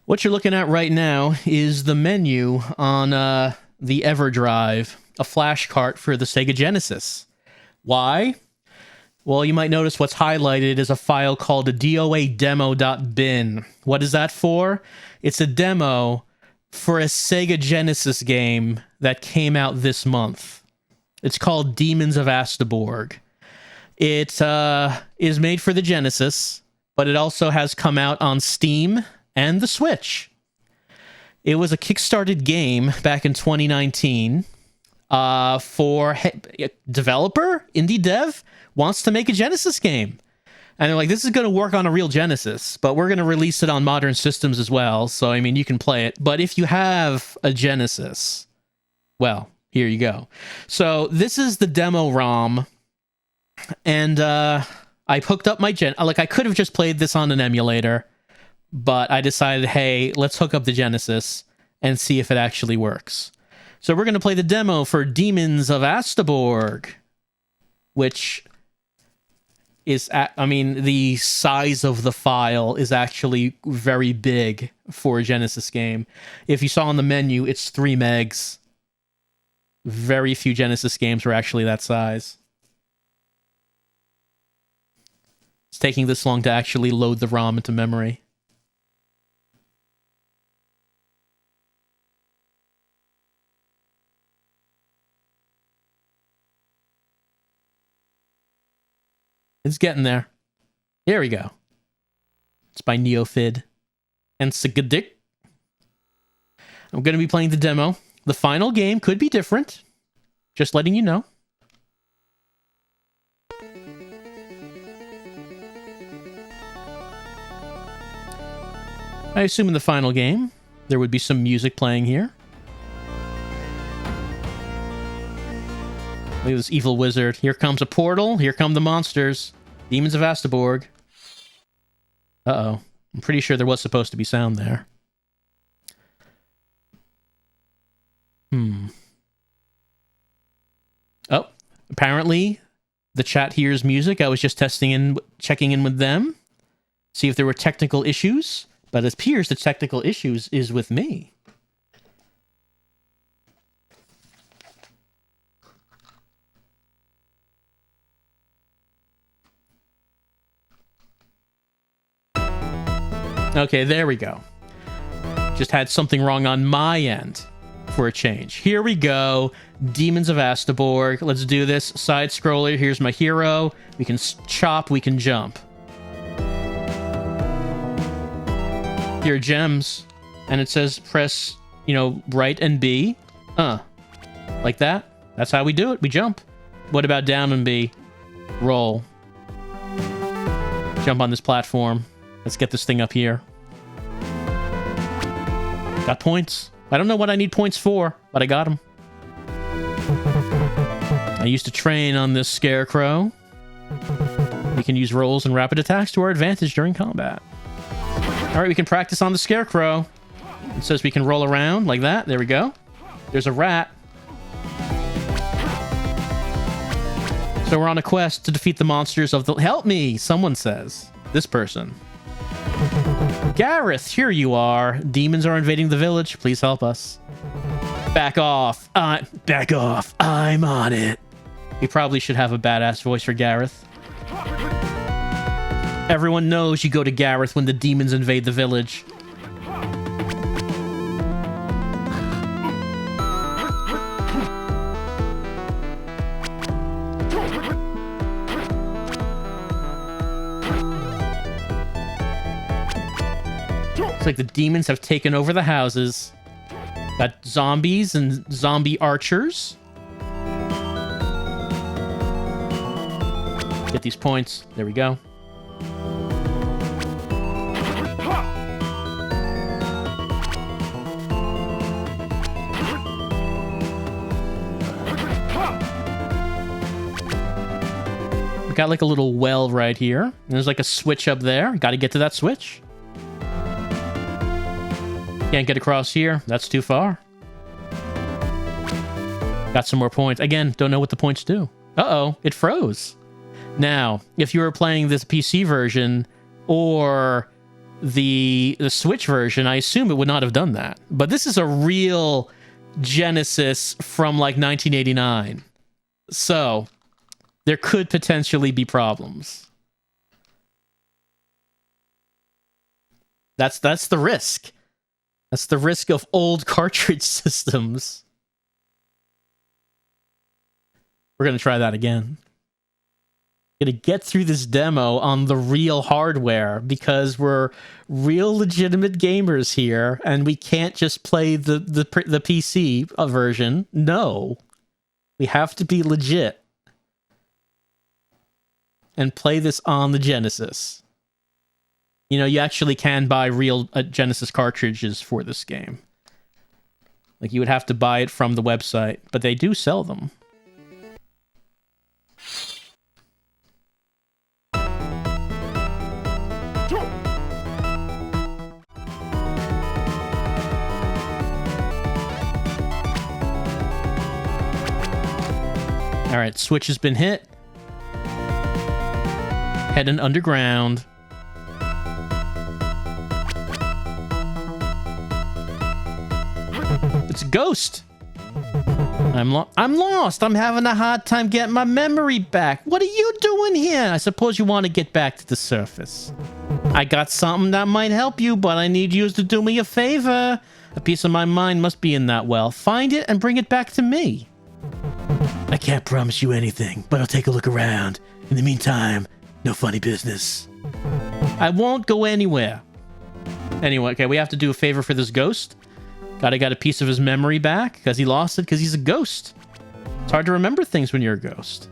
What you're looking at right now is the menu on the EverDrive, a flash cart for the Sega Genesis. Why? Well, you might notice what's highlighted is a file called a doademo.bin. What is that for? It's a demo for a Sega Genesis game that came out this month. It's called Demons of Asteborg. It is made for the Genesis, but it also has come out on Steam and the Switch. It was a kickstarted game back in 2019 for developer, indie dev, wants to make a Genesis game. And they're like, this is going to work on a real Genesis, but we're going to release it on modern systems as well. So, I mean, you can play it. But if you have a Genesis, well, here you go. So this is the demo ROM. And I hooked up my I could have just played this on an emulator, but I decided, hey, let's hook up the Genesis and see if it actually works. So we're going to play the demo for Demons of Asteborg, which is, the size of the file is actually very big for a Genesis game. If you saw on the menu, it's 3 megs. Very few Genesis games were actually that size. It's taking this long to actually load the ROM into memory. It's getting there. Here we go. It's by Neofid and Sigadik. I'm going to be playing the demo. The final game could be different. Just letting you know. I assume in the final game, there would be some music playing here. Look at this evil wizard. Here comes a portal. Here come the monsters. Demons of Asteborg. Uh-oh. I'm pretty sure there was supposed to be sound there. Oh, apparently the chat hears music. I was just checking in with them. See if there were technical issues. But it appears the technical issues is with me. Okay, there we go. Just had something wrong on my end for a change. Here we go. Demons of Asteborg. Let's do this. Side scroller. Here's my hero. We can chop. We can jump. Here are gems. And it says press, right and B. Like that. That's how we do it. We jump. What about down and B? Roll. Jump on this platform. Let's get this thing up here. Got points. I don't know what I need points for, but I got them. I used to train on this scarecrow. We can use rolls and rapid attacks to our advantage during combat. Alright, we can practice on the scarecrow. It says we can roll around like that. There we go. There's a rat. So we're on a quest to defeat the monsters of the... Help me, someone says. This person. Gareth, here you are. Demons are invading the village. Please help us. Back off. Back off. I'm on it. You probably should have a badass voice for Gareth. Everyone knows you go to Gareth when the demons invade the village. It's like the demons have taken over the houses. Got zombies and zombie archers. Get these points. There we go. We got like a little well right here. And there's like a switch up there. Got to get to that switch. Can't get across here. That's too far. Got some more points. Again, don't know what the points do. Uh-oh, it froze. Now, if you were playing this PC version or the Switch version, I assume it would not have done that. But this is a real Genesis from like 1989. So there could potentially be problems. That's the risk. That's the risk of old cartridge systems. We're going to try that again. Going to get through this demo on the real hardware because we're real legitimate gamers here and we can't just play the PC version. No. We have to be legit and play this on the Genesis. You know, you actually can buy real Genesis cartridges for this game. Like, you would have to buy it from the website, but they do sell them. Alright, switch has been hit. Heading underground. It's a ghost. I'm lost. I'm having a hard time getting my memory back. What are you doing here? I suppose you want to get back to the surface. I got something that might help you, but I need you to do me a favor. A piece of my mind must be in that well. Find it and bring it back to me. I can't promise you anything, but I'll take a look around. In the meantime, no funny business. I won't go anywhere. Anyway, okay, we have to do a favor for this ghost. Gotta get a piece of his memory back, because he lost it because he's a ghost. It's hard to remember things when you're a ghost.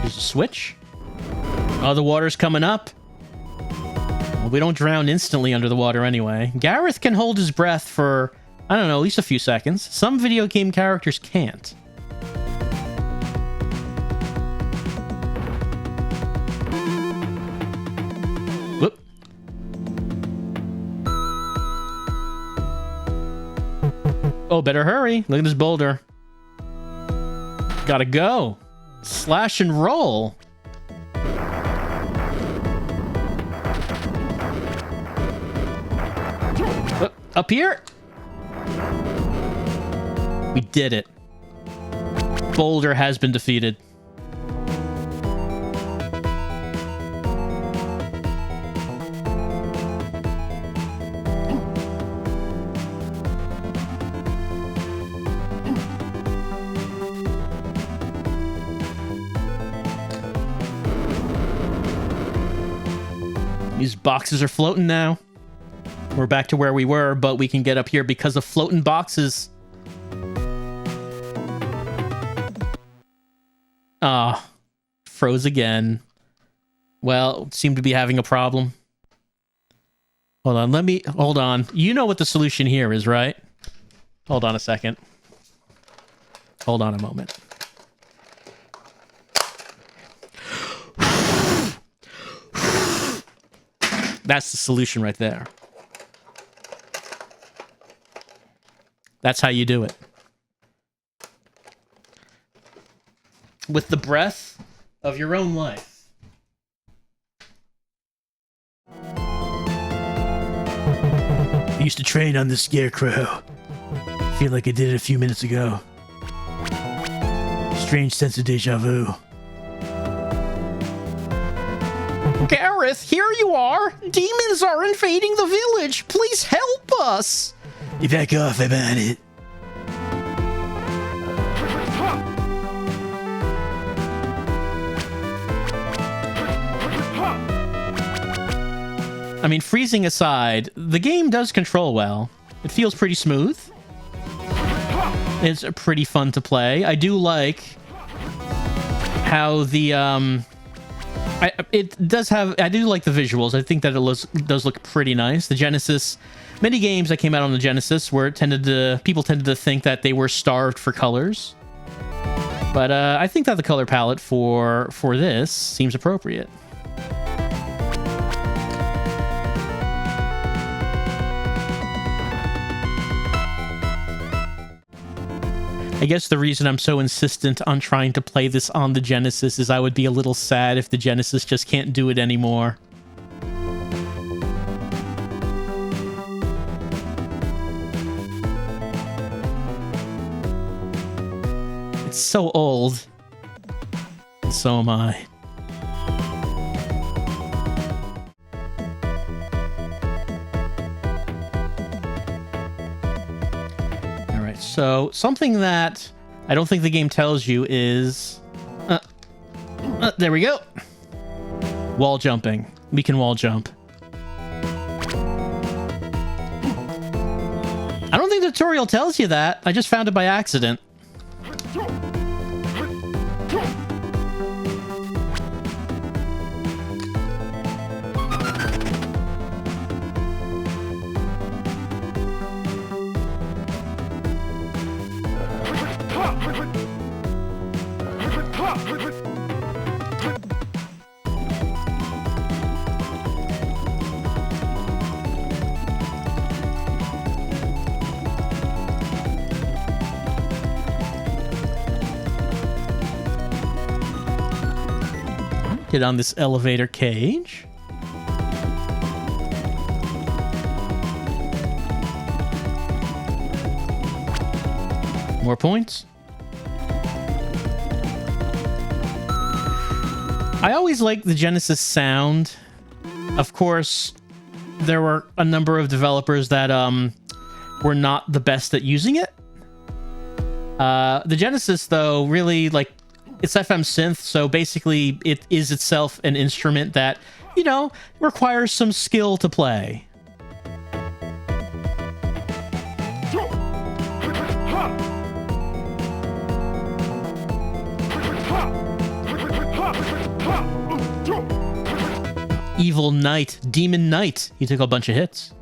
There's a switch. Oh, the water's coming up. We don't drown instantly under the water anyway. Gareth can hold his breath for, I don't know, at least a few seconds. Some video game characters can't. Whoop. Oh, better hurry. Look at this boulder. Gotta go. Slash and roll. Up here? We did it. Boulder has been defeated. These boxes are floating now. We're back to where we were, but we can get up here because of floating boxes. Ah, froze again. Well, seem to be having a problem. Hold on, hold on. You know what the solution here is, right? Hold on a second. Hold on a moment. That's the solution right there. That's how you do it. With the breath of your own life. I used to train on this scarecrow. Feel like I did it a few minutes ago. Strange sense of deja vu. Gareth, here you are! Demons are invading the village! Please help us! You back off about it. I mean, freezing aside, the game does control well. It feels pretty smooth. It's pretty fun to play. I do like how the I do like the visuals. I think that it does look pretty nice. The Genesis, many games that came out on the Genesis where people tended to think that they were starved for colors. But I think that the color palette for this seems appropriate. I guess the reason I'm so insistent on trying to play this on the Genesis is I would be a little sad if the Genesis just can't do it anymore. It's so old. And so am I. So, something that I don't think the game tells you is... there we go. Wall jumping. We can wall jump. I don't think the tutorial tells you that. I just found it by accident. Get on this elevator cage. More points. I always liked the Genesis sound. Of course, there were a number of developers that were not the best at using it. The Genesis, though, really, like, it's FM synth, so basically it is itself an instrument that, you know, requires some skill to play. Evil Knight, Demon Knight. He took a bunch of hits.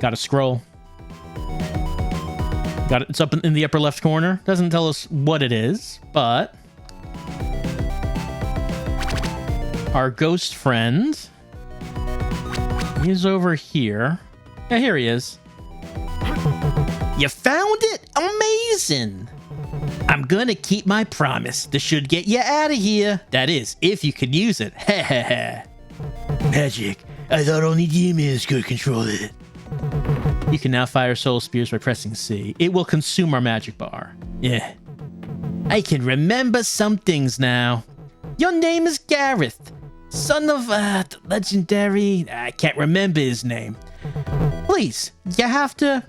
Got a scroll. Got it. It's up in the upper left corner. Doesn't tell us what it is, but our ghost friend is over here. Yeah, here he is. You found it? Amazing! I'm gonna keep my promise. This should get you out of here. That is, if you can use it. Ha ha ha. Magic. I thought only demons could control it. You can now fire soul spears by pressing C. It will consume our magic bar. Yeah. I can remember some things now. Your name is Gareth, son of legendary... I can't remember his name. Please, you have to...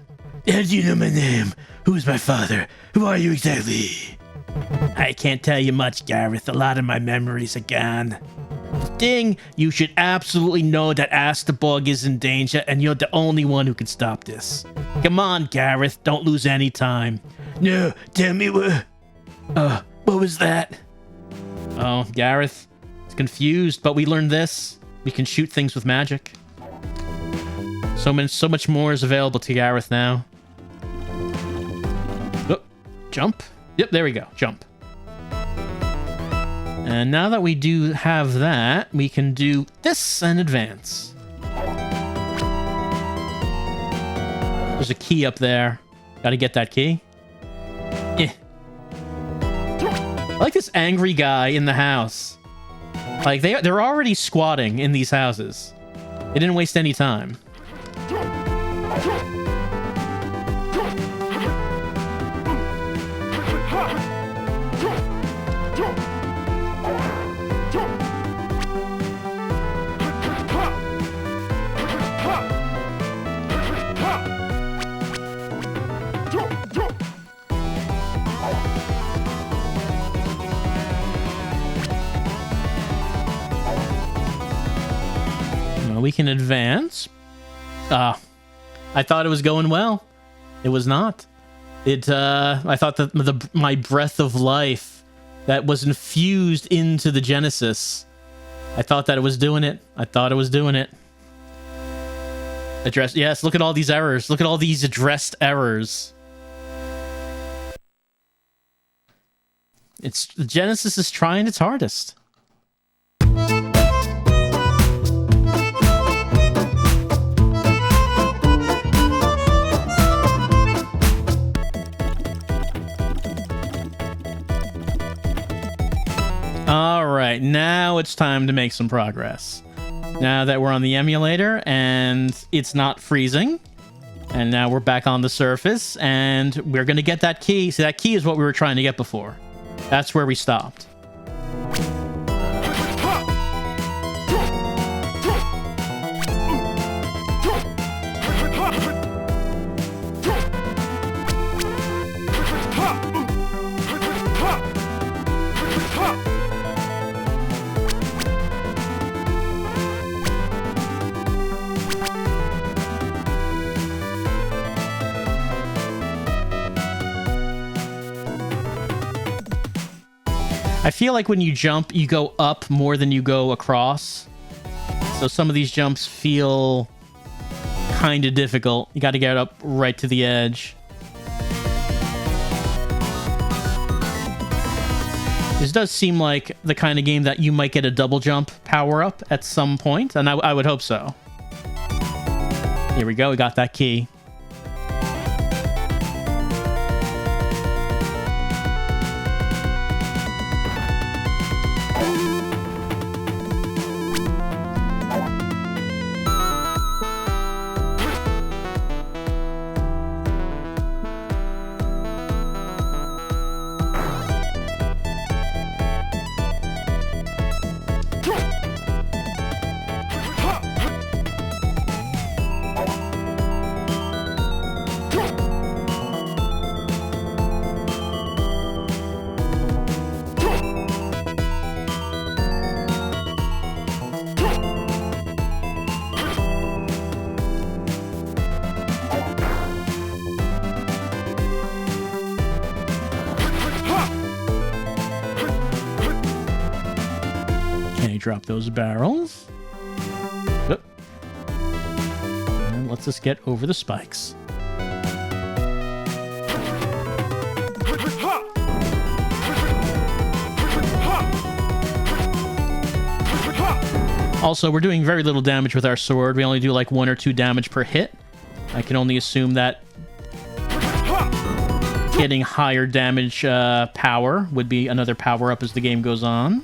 How do you know my name? Who's my father? Who are you exactly? I can't tell you much, Gareth. A lot of my memories are gone. Ding, you should absolutely know that Asteborg is in danger, and you're the only one who can stop this. Come on, Gareth, don't lose any time. No, tell me what was that? Oh, Gareth is confused, but we learned this. We can shoot things with magic. So much more is available to Gareth now. Oh, jump. Yep, there we go, jump. And now that we do have that, we can do this and advance. There's a key up there. Gotta get that key. I like this angry guy in the house. Like, they're already squatting in these houses. They didn't waste any time. We can advance. I thought it was going well. It was not. I thought that my breath of life that was infused into the Genesis I thought that it was doing it. I thought it was doing it. Address. Yes, look at all these errors. Look at all these addressed errors. The Genesis is trying its hardest. All right, now it's time to make some progress. Now that we're on the emulator and it's not freezing, and now we're back on the surface, and we're going to get that key. So that key is what we were trying to get before. That's where we stopped. I feel like when you jump, you go up more than you go across. So some of these jumps feel kind of difficult. You got to get up right to the edge. This does seem like the kind of game that you might get a double jump power-up at some point, and I would hope so. Here we go, we got that key. Drop those barrels. Oop. And let's just get over the spikes. Also, we're doing very little damage with our sword. We only do like 1 or 2 damage per hit. I can only assume that getting higher damage power would be another power-up as the game goes on.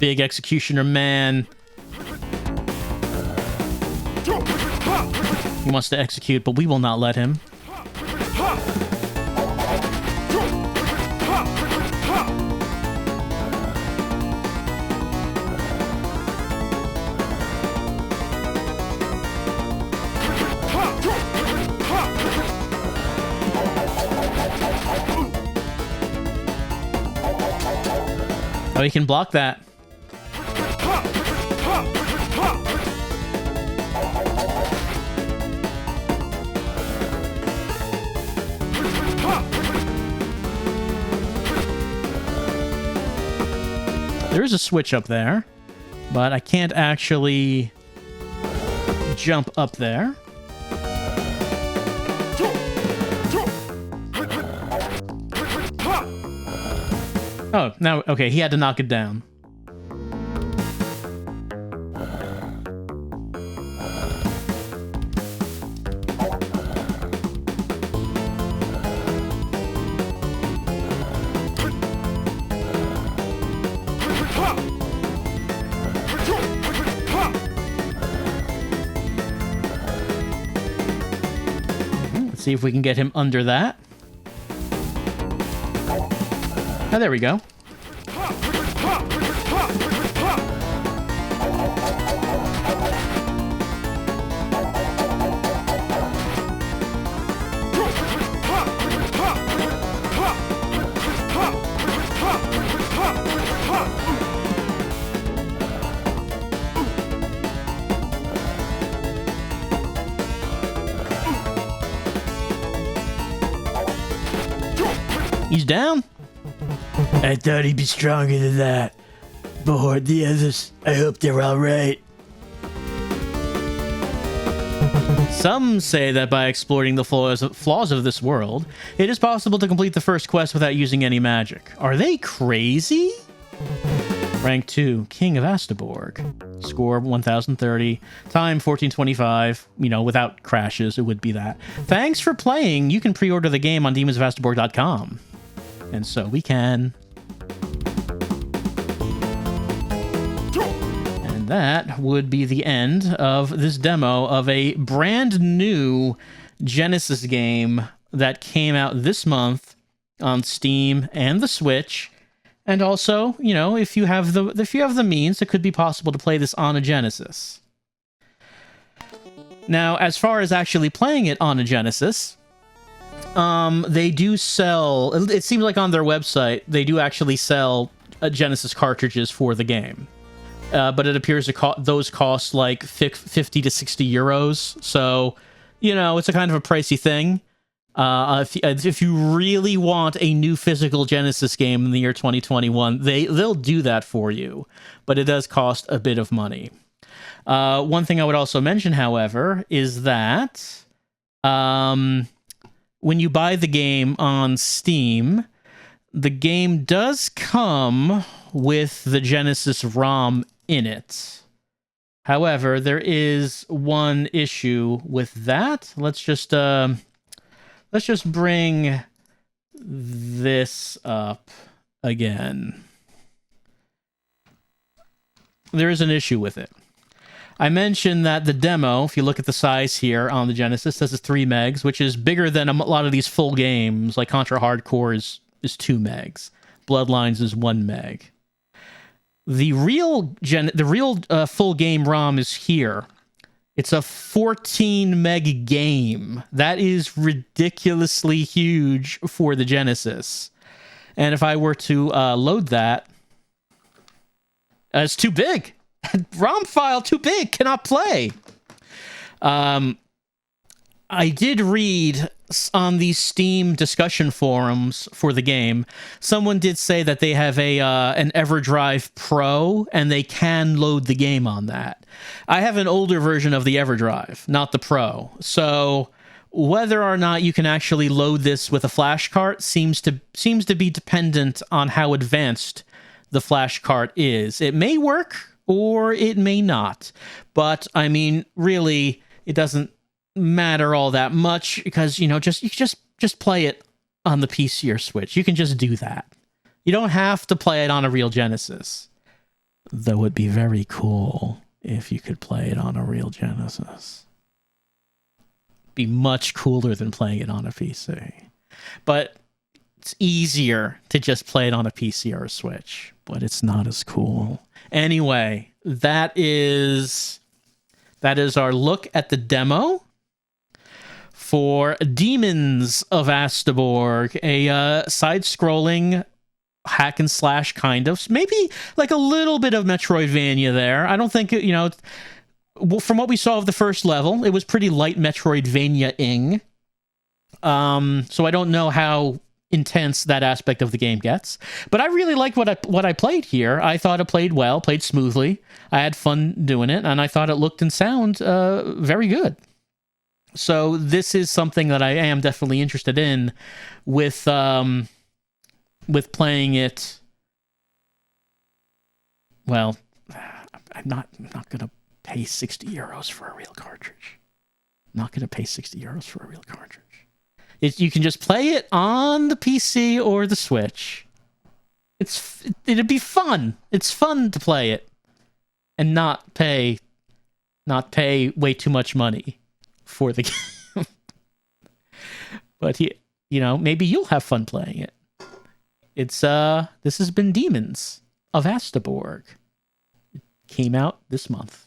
Big executioner man. He wants to execute, but we will not let him. Oh, he can block that. There is a switch up there, but I can't actually jump up there. Oh, now, okay, he had to knock it down. See if we can get him under that. Oh, there we go. He's down. I thought he'd be stronger than that. But the others, I hope they're alright. Some say that by exploring the flaws of this world, it is possible to complete the first quest without using any magic. Are they crazy? Rank 2, King of Asteborg. Score 1030. Time 1425. You know, without crashes, it would be that. Thanks for playing. You can pre-order the game on demonsofasteborg.com. And so we can. And that would be the end of this demo of a brand new Genesis game that came out this month on Steam and the Switch. And also, you know, if you have the means, it could be possible to play this on a Genesis. Now, as far as actually playing it on a Genesis, they do sell, it seems like on their website, they do actually sell Genesis cartridges for the game. But it appears those cost like 50 to 60 euros. So, you know, it's a kind of a pricey thing. If you really want a new physical Genesis game in the year 2021, they'll do that for you. But it does cost a bit of money. One thing I would also mention, however, is that when you buy the game on Steam, the game does come with the Genesis ROM in it. However, there is one issue with that. Let's just bring this up again. There is an issue with it. I mentioned that the demo, if you look at the size here on the Genesis, this is 3 megs, which is bigger than a lot of these full games, like Contra Hardcore is 2 megs. Bloodlines is 1 meg. The real full game ROM is here. It's a 14 meg game. That is ridiculously huge for the Genesis. And if I were to load that, it's too big. ROM file too big, cannot play. I did read on the Steam discussion forums for the game, someone did say that they have an EverDrive Pro and they can load the game on that. I have an older version of the EverDrive, not the Pro. So whether or not you can actually load this with a flash cart seems to be dependent on how advanced the flash cart is. It may work or it may not. But I mean, really, it doesn't matter all that much because, you know, you just play it on the PC or Switch. You can just do that. You don't have to play it on a real Genesis. Though it'd be very cool if you could play it on a real Genesis. Be much cooler than playing it on a PC. But it's easier to just play it on a PC or a Switch, but it's not as cool. Anyway, that is our look at the demo for Demons of Asteborg, a side-scrolling hack and slash kind of, maybe like a little bit of Metroidvania there. I don't think, you know, from what we saw of the first level, it was pretty light Metroidvania-ing. So I don't know how intense that aspect of the game gets, but I really liked what I played here. I thought it played well, played smoothly. I had fun doing it, and I thought it looked and sound very good. So this is something that I am definitely interested in with playing it. Well, I'm not gonna pay 60 euros for a real cartridge. I'm not gonna pay 60 euros for a real cartridge. You can just play it on the PC or the Switch. It'd be fun. It's fun to play it and not pay way too much money for the game. But maybe you'll have fun playing it. It's this has been Demons of Asteborg. It came out this month.